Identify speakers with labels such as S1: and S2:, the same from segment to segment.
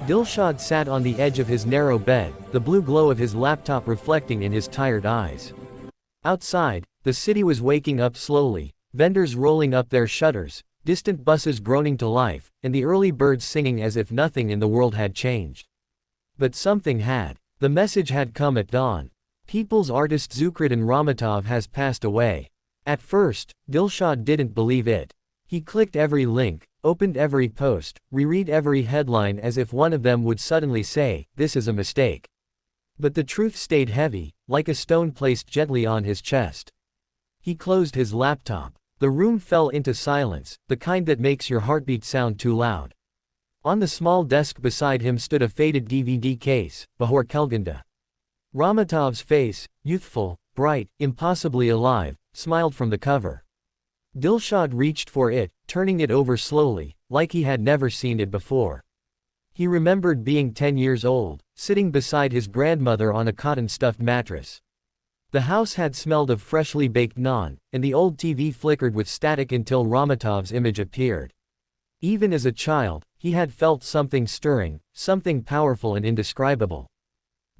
S1: Dilshad sat on the edge of his narrow bed, the blue glow of his laptop reflecting in his tired eyes. Outside, the city was waking up slowly, vendors rolling up their shutters, distant buses groaning to life, and the early birds singing as if nothing in the world had changed. But something had. The message had come at dawn. People's artist Zukridin Ramatov has passed away. At first, Dilshad didn't believe it. He clicked every link, opened every post, reread every headline as if one of them would suddenly say, "This is a mistake." But the truth stayed heavy, like a stone placed gently on his chest. He closed his laptop. The room fell into silence, the kind that makes your heartbeat sound too loud. On the small desk beside him stood a faded DVD case, Bahor Kelganda. Ramatov's face, youthful, bright, impossibly alive, smiled from the cover. Dilshad reached for it, turning it over slowly, like he had never seen it before. He remembered being 10 years old, sitting beside his grandmother on a cotton-stuffed mattress. The house had smelled of freshly baked naan, and the old TV flickered with static until Ramatov's image appeared. Even as a child, he had felt something stirring, something powerful and indescribable.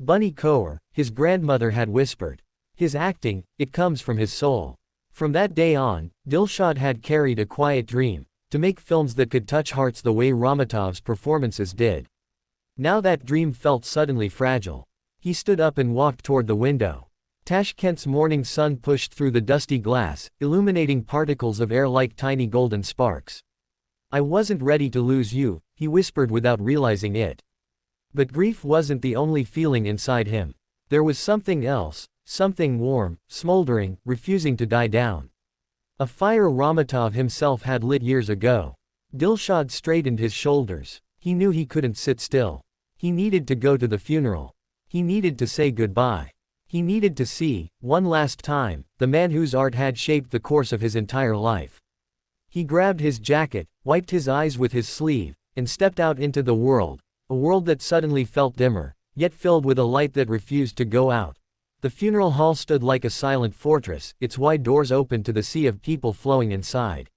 S1: Bunny Kaur, his grandmother had whispered. His acting, it comes from his soul. From that day on, Dilshad had carried a quiet dream, to make films that could touch hearts the way Ramatov's performances did. Now that dream felt suddenly fragile. He stood up and walked toward the window. Tashkent's morning sun pushed through the dusty glass, illuminating particles of air like tiny golden sparks. "I wasn't ready to lose you," he whispered without realizing it. But grief wasn't the only feeling inside him. There was something else, something warm, smoldering, refusing to die down. A fire Ramatov himself had lit years ago. Dilshad straightened his shoulders. He knew he couldn't sit still. He needed to go to the funeral. He needed to say goodbye. He needed to see, one last time, the man whose art had shaped the course of his entire life. He grabbed his jacket, wiped his eyes with his sleeve, and stepped out into the world, a world that suddenly felt dimmer, yet filled with a light that refused to go out. The funeral hall stood like a silent fortress, its wide doors open to the sea of people flowing inside.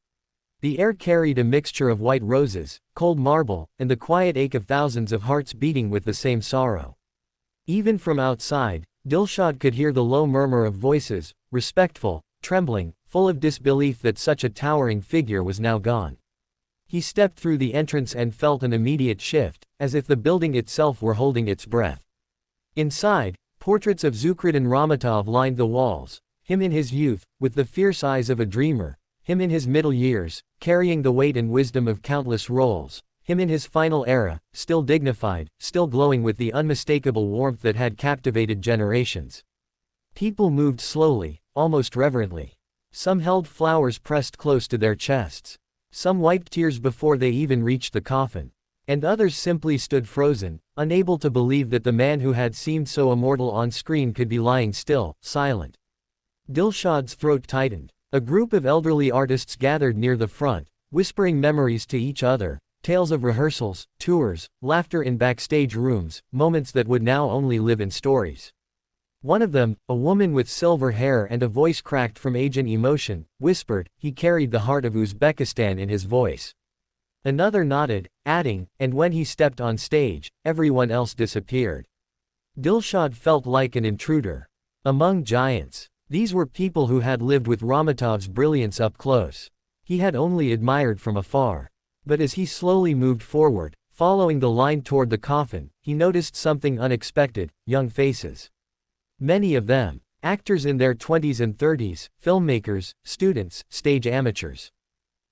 S1: The air carried a mixture of white roses, cold marble, and the quiet ache of thousands of hearts beating with the same sorrow. Even from outside, Dilshad could hear the low murmur of voices, respectful, trembling, full of disbelief that such a towering figure was now gone. He stepped through the entrance and felt an immediate shift, as if the building itself were holding its breath. Inside, portraits of Zukridin Ramatov lined the walls, him in his youth, with the fierce eyes of a dreamer, him in his middle years, carrying the weight and wisdom of countless roles, him in his final era, still dignified, still glowing with the unmistakable warmth that had captivated generations. People moved slowly, almost reverently. Some held flowers pressed close to their chests. Some wiped tears before they even reached the coffin. And others simply stood frozen, unable to believe that the man who had seemed so immortal on screen could be lying still, silent. Dilshad's throat tightened. A group of elderly artists gathered near the front, whispering memories to each other, tales of rehearsals, tours, laughter in backstage rooms, moments that would now only live in stories. One of them, a woman with silver hair and a voice cracked from age and emotion, whispered, "He carried the heart of Uzbekistan in his voice." Another nodded, adding, "And when he stepped on stage, everyone else disappeared." Dilshad felt like an intruder among giants. These were people who had lived with Ramatov's brilliance up close. He had only admired from afar. But as he slowly moved forward, following the line toward the coffin, he noticed something unexpected: young faces. Many of them, actors in their 20s and 30s, filmmakers, students, stage amateurs.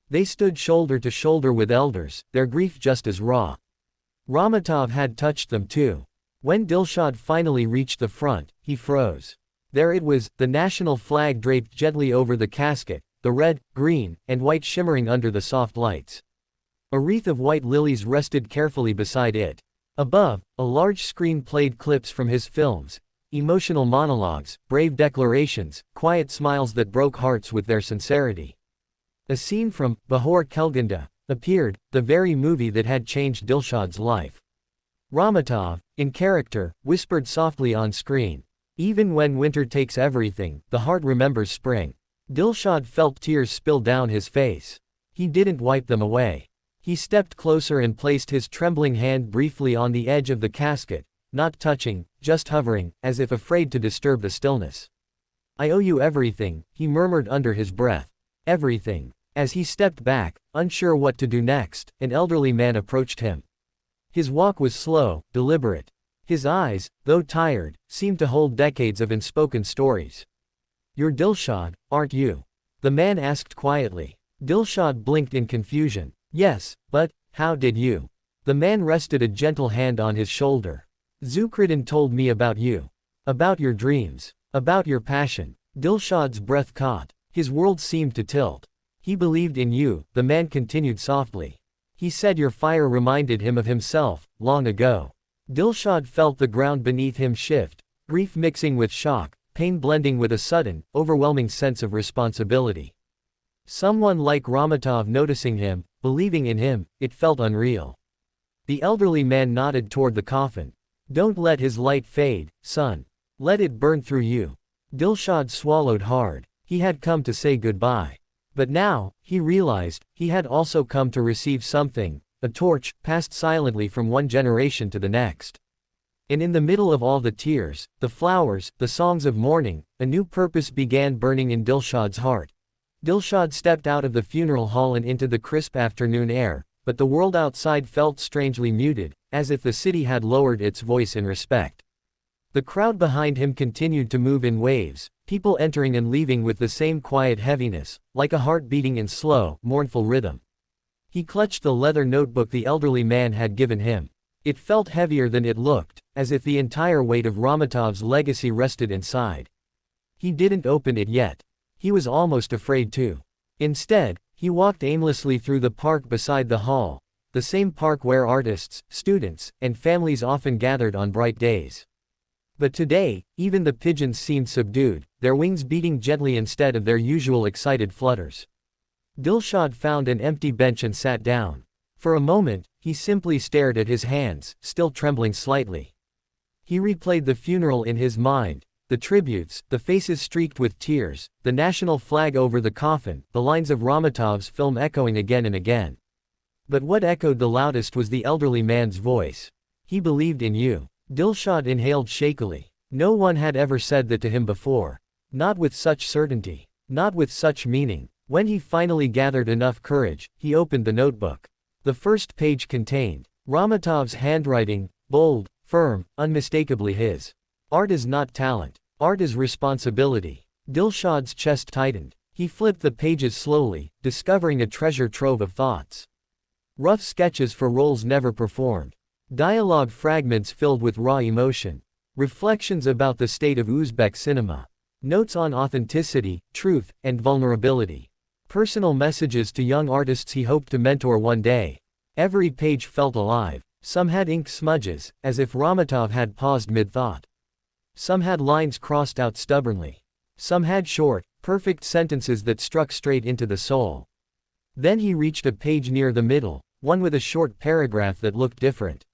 S1: They stood shoulder to shoulder with elders, their grief just as raw. Ramatov had touched them too. When Dilshad finally reached the front, he froze. There it was, the national flag draped gently over the casket, the red, green, and white shimmering under the soft lights. A wreath of white lilies rested carefully beside it. Above, a large screen played clips from his films, emotional monologues, brave declarations, quiet smiles that broke hearts with their sincerity. A scene from Bahor Kelganda appeared, the very movie that had changed Dilshad's life. Ramatov, in character, whispered softly on screen, "Even when winter takes everything, the heart remembers spring." Dilshad felt tears spill down his face. He didn't wipe them away. He stepped closer and placed his trembling hand briefly on the edge of the casket, not touching, just hovering, as if afraid to disturb the stillness. "I owe you everything," he murmured under his breath. "Everything." As he stepped back, unsure what to do next, an elderly man approached him. His walk was slow, deliberate. His eyes, though tired, seemed to hold decades of unspoken stories. "You're Dilshad, aren't you?" the man asked quietly. Dilshad blinked in confusion. "Yes, but how did you?" The man rested a gentle hand on his shoulder. "Zukridin told me about you. About your dreams. About your passion." Dilshad's breath caught. His world seemed to tilt. "He believed in you," the man continued softly. "He said your fire reminded him of himself, long ago." Dilshad felt the ground beneath him shift, grief mixing with shock, pain blending with a sudden, overwhelming sense of responsibility. Someone like Ramatov noticing him, believing in him, it felt unreal. The elderly man nodded toward the coffin. "Don't let his light fade, son. Let it burn through you." Dilshad swallowed hard. He had come to say goodbye. But now, he realized, he had also come to receive something, a torch, passed silently from one generation to the next. And in the middle of all the tears, the flowers, the songs of mourning, a new purpose began burning in Dilshad's heart. Dilshad stepped out of the funeral hall and into the crisp afternoon air, but the world outside felt strangely muted, as if the city had lowered its voice in respect. The crowd behind him continued to move in waves, people entering and leaving with the same quiet heaviness, like a heart beating in slow, mournful rhythm. He clutched the leather notebook the elderly man had given him. It felt heavier than it looked, as if the entire weight of Ramatov's legacy rested inside. He didn't open it yet. He was almost afraid to. Instead, he walked aimlessly through the park beside the hall, the same park where artists, students, and families often gathered on bright days. But today, even the pigeons seemed subdued, their wings beating gently instead of their usual excited flutters. Dilshad found an empty bench and sat down. For a moment, he simply stared at his hands, still trembling slightly. He replayed the funeral in his mind, the tributes, the faces streaked with tears, the national flag over the coffin, the lines of Ramatov's film echoing again and again. But what echoed the loudest was the elderly man's voice. "He believed in you." Dilshad inhaled shakily. No one had ever said that to him before. Not with such certainty. Not with such meaning. When he finally gathered enough courage, he opened the notebook. The first page contained Ramatov's handwriting, bold, firm, unmistakably his. "Art is not talent. Art is responsibility." Dilshad's chest tightened. He flipped the pages slowly, discovering a treasure trove of thoughts. Rough sketches for roles never performed. Dialogue fragments filled with raw emotion. Reflections about the state of Uzbek cinema. Notes on authenticity, truth, and vulnerability. Personal messages to young artists he hoped to mentor one day. Every page felt alive. Some had ink smudges, as if Ramatov had paused mid-thought. Some had lines crossed out stubbornly. Some had short, perfect sentences that struck straight into the soul. Then he reached a page near the middle, one with a short paragraph that looked different.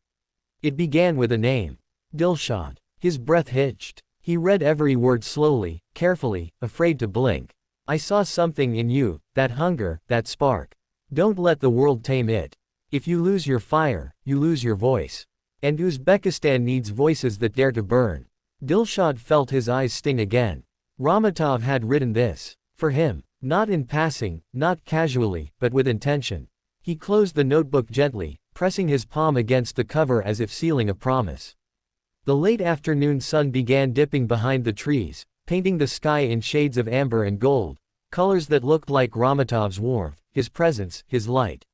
S1: It began with a name. Dilshad. His breath hitched. He read every word slowly, carefully, afraid to blink. "I saw something in you, that hunger, that spark. Don't let the world tame it. If you lose your fire, you lose your voice. And Uzbekistan needs voices that dare to burn." Dilshad felt his eyes sting again. Ramatov had written this. For him. Not in passing, not casually, but with intention. He closed the notebook gently, pressing his palm against the cover as if sealing a promise. The late afternoon sun began dipping behind the trees, painting the sky in shades of amber and gold, colors that looked like Ramatov's warmth, his presence, his light.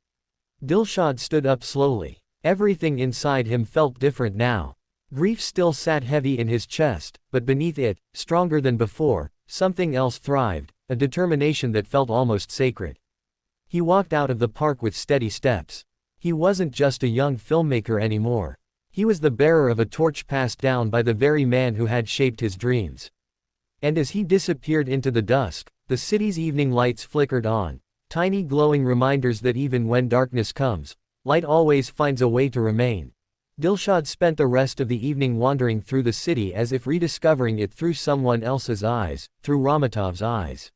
S1: Dilshad stood up slowly. Everything inside him felt different now. Grief still sat heavy in his chest, but beneath it, stronger than before, something else thrived, a determination that felt almost sacred. He walked out of the park with steady steps. He wasn't just a young filmmaker anymore. He was the bearer of a torch passed down by the very man who had shaped his dreams. And as he disappeared into the dusk, the city's evening lights flickered on, tiny glowing reminders that even when darkness comes, light always finds a way to remain. Dilshad spent the rest of the evening wandering through the city as if rediscovering it through someone else's eyes, through Ramatov's eyes.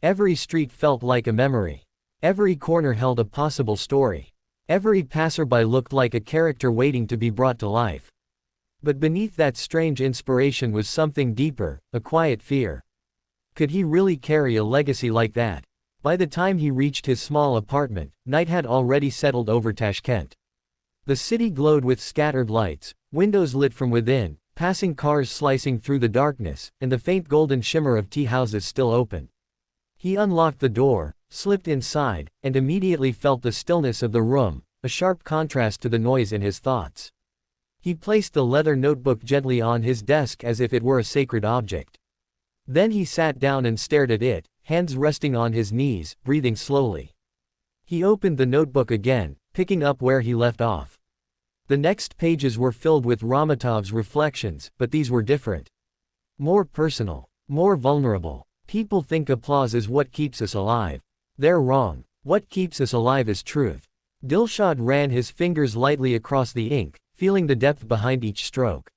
S1: Every street felt like a memory. Every corner held a possible story. Every passerby looked like a character waiting to be brought to life. But beneath that strange inspiration was something deeper, a quiet fear. Could he really carry a legacy like that? By the time he reached his small apartment, night had already settled over Tashkent. The city glowed with scattered lights, windows lit from within, passing cars slicing through the darkness, and the faint golden shimmer of tea houses still open. He unlocked the door, slipped inside, and immediately felt the stillness of the room, a sharp contrast to the noise in his thoughts. He placed the leather notebook gently on his desk as if it were a sacred object. Then he sat down and stared at it, hands resting on his knees, breathing slowly. He opened the notebook again, picking up where he left off. The next pages were filled with Ramatov's reflections, but these were different. More personal, more vulnerable. People think applause is what keeps us alive. They're wrong. What keeps us alive is truth. Dilshad ran his fingers lightly across the ink, feeling the depth behind each stroke.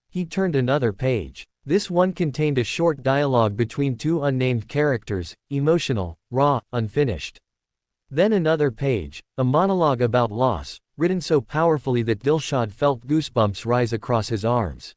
S1: He turned another page. This one contained a short dialogue between two unnamed characters, emotional, raw, unfinished. Then another page, a monologue about loss, written so powerfully that Dilshad felt goosebumps rise across his arms.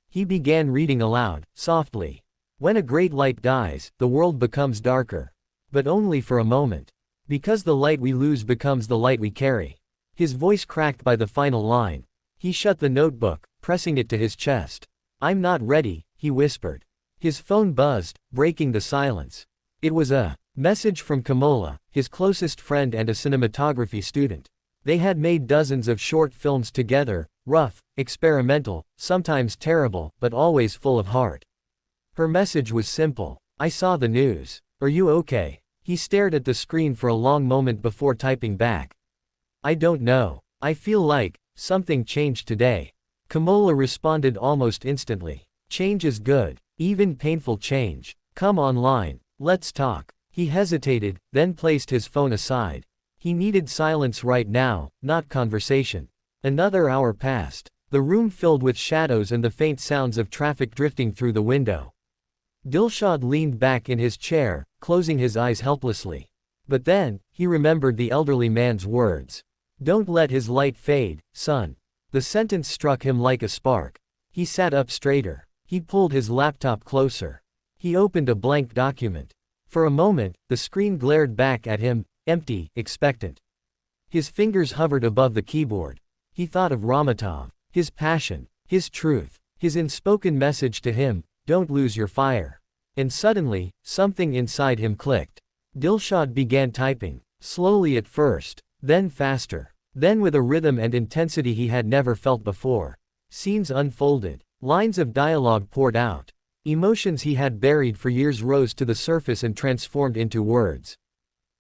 S1: He began reading aloud, softly. When a great light dies, the world becomes darker. But only for a moment. Because the light we lose becomes the light we carry. His voice cracked by the final line. He shut the notebook, pressing it to his chest. "I'm not ready," he whispered. His phone buzzed, breaking the silence. It was a message from Kamola, his closest friend and a cinematography student. They had made dozens of short films together, rough, experimental, sometimes terrible, but always full of heart. Her message was simple. "I saw the news. Are you okay?" He stared at the screen for a long moment before typing back. "I don't know. I feel like something changed today." Kamola responded almost instantly. "Change is good. Even painful change. Come online. Let's talk." He hesitated, then placed his phone aside. He needed silence right now, not conversation. Another hour passed. The room filled with shadows and the faint sounds of traffic drifting through the window. Dilshad leaned back in his chair, closing his eyes helplessly. But then, he remembered the elderly man's words. "Don't let his light fade, son." The sentence struck him like a spark. He sat up straighter. He pulled his laptop closer. He opened a blank document. For a moment, the screen glared back at him, empty, expectant. His fingers hovered above the keyboard. He thought of Ramatov, his passion, his truth, his unspoken message to him, "Don't lose your fire." And suddenly, something inside him clicked. Dilshad began typing, slowly at first, then faster, then with a rhythm and intensity he had never felt before. Scenes unfolded, lines of dialogue poured out. Emotions he had buried for years rose to the surface and transformed into words.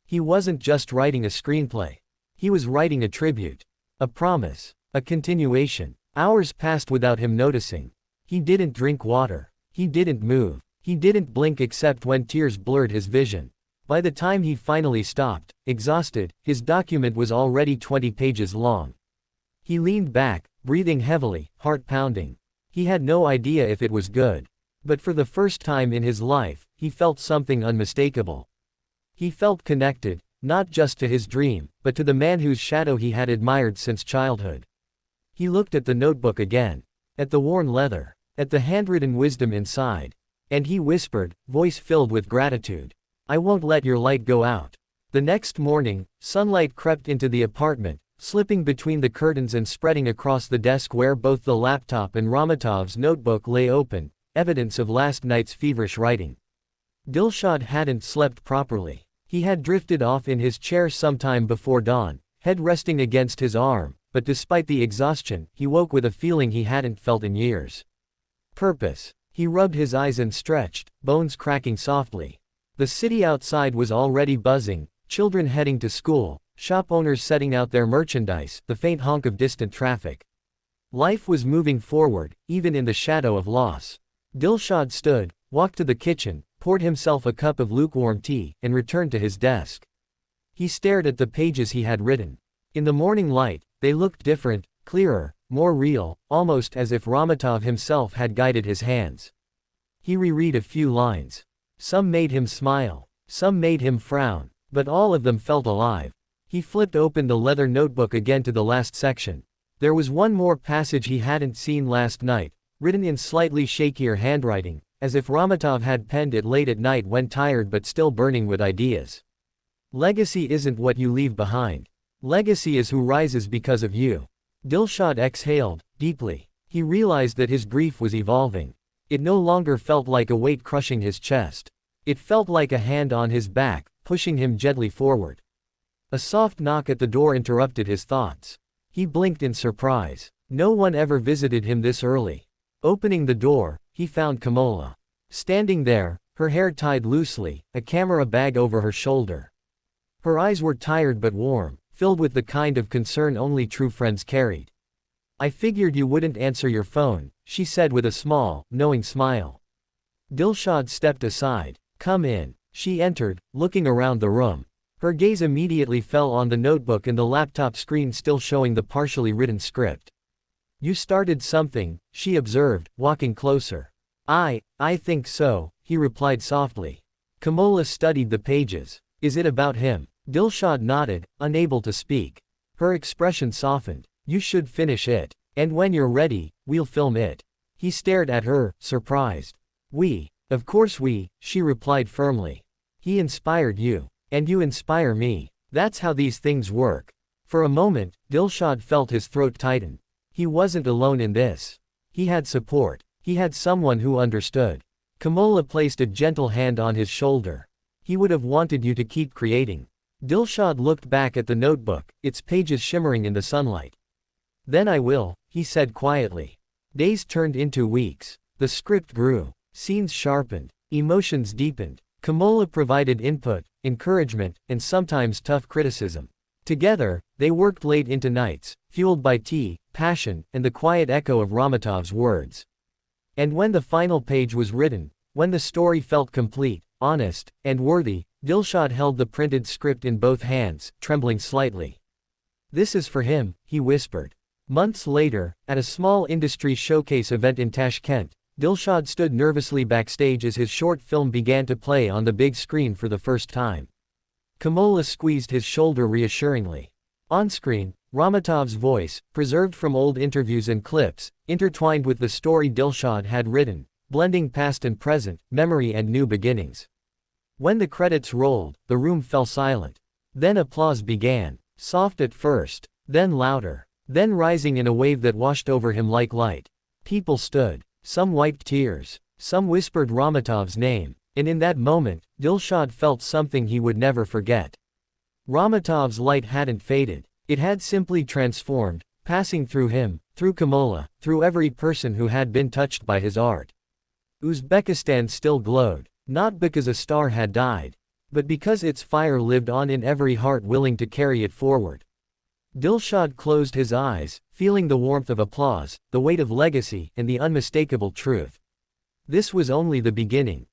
S1: He wasn't just writing a screenplay. He was writing a tribute. A promise. A continuation. Hours passed without him noticing. He didn't drink water. He didn't move. He didn't blink except when tears blurred his vision. By the time he finally stopped, exhausted, his document was already 20 pages long. He leaned back, breathing heavily, heart pounding. He had no idea if it was good. But for the first time in his life, he felt something unmistakable. He felt connected, not just to his dream, but to the man whose shadow he had admired since childhood. He looked at the notebook again. At the worn leather. At the handwritten wisdom inside. And he whispered, voice filled with gratitude, "I won't let your light go out." The next morning, sunlight crept into the apartment, slipping between the curtains and spreading across the desk where both the laptop and Ramatov's notebook lay open, evidence of last night's feverish writing. Dilshad hadn't slept properly. He had drifted off in his chair sometime before dawn, head resting against his arm, but despite the exhaustion, he woke with a feeling he hadn't felt in years. Purpose. He rubbed his eyes and stretched, bones cracking softly. The city outside was already buzzing, children heading to school, shop owners setting out their merchandise, the faint honk of distant traffic. Life was moving forward, even in the shadow of loss. Dilshad stood, walked to the kitchen, poured himself a cup of lukewarm tea, and returned to his desk. He stared at the pages he had written. In the morning light, they looked different, clearer, more real, almost as if Ramatov himself had guided his hands. He reread a few lines. Some made him smile, some made him frown, but all of them felt alive. He flipped open the leather notebook again to the last section. There was one more passage he hadn't seen last night, written in slightly shakier handwriting, as if Ramatov had penned it late at night when tired but still burning with ideas. Legacy isn't what you leave behind. Legacy is who rises because of you. Dilshad exhaled, deeply. He realized that his grief was evolving. It no longer felt like a weight crushing his chest. It felt like a hand on his back, pushing him gently forward. A soft knock at the door interrupted his thoughts. He blinked in surprise. No one ever visited him this early. Opening the door, he found Kamola. Standing there, her hair tied loosely, a camera bag over her shoulder. Her eyes were tired but warm, filled with the kind of concern only true friends carried. "I figured you wouldn't answer your phone," she said with a small, knowing smile. Dilshad stepped aside. "Come in." She entered, looking around the room. Her gaze immediately fell on the notebook and the laptop screen still showing the partially written script. "You started something," she observed, walking closer. I think so," he replied softly. Kamola studied the pages. "Is it about him?" Dilshad nodded, unable to speak. Her expression softened. "You should finish it. And when you're ready, we'll film it." He stared at her, surprised. Of course we," she replied firmly. "He inspired you. And you inspire me. That's how these things work." For a moment, Dilshad felt his throat tighten. He wasn't alone in this. He had support. He had someone who understood. Kamola placed a gentle hand on his shoulder. "He would have wanted you to keep creating." Dilshad looked back at the notebook, its pages shimmering in the sunlight. "Then I will," he said quietly. Days turned into weeks. The script grew. Scenes sharpened. Emotions deepened. Kamola provided input, encouragement, and sometimes tough criticism. Together, they worked late into nights, fueled by tea, passion, and the quiet echo of Ramatov's words. And when the final page was written, when the story felt complete, honest, and worthy, Dilshad held the printed script in both hands, trembling slightly. "This is for him," he whispered. Months later, at a small industry showcase event in Tashkent, Dilshad stood nervously backstage as his short film began to play on the big screen for the first time. Kamola squeezed his shoulder reassuringly. On-screen, Ramatov's voice, preserved from old interviews and clips, intertwined with the story Dilshad had written, blending past and present, memory and new beginnings. When the credits rolled, the room fell silent. Then applause began, soft at first, then louder, then rising in a wave that washed over him like light. People stood. Some wiped tears. Some whispered Ramatov's name. And in that moment, Dilshad felt something he would never forget. Ramatov's light hadn't faded. It had simply transformed, passing through him, through Kamola, through every person who had been touched by his art. Uzbekistan still glowed, not because a star had died, but because its fire lived on in every heart willing to carry it forward. Dilshad closed his eyes, feeling the warmth of applause, the weight of legacy, and the unmistakable truth. This was only the beginning.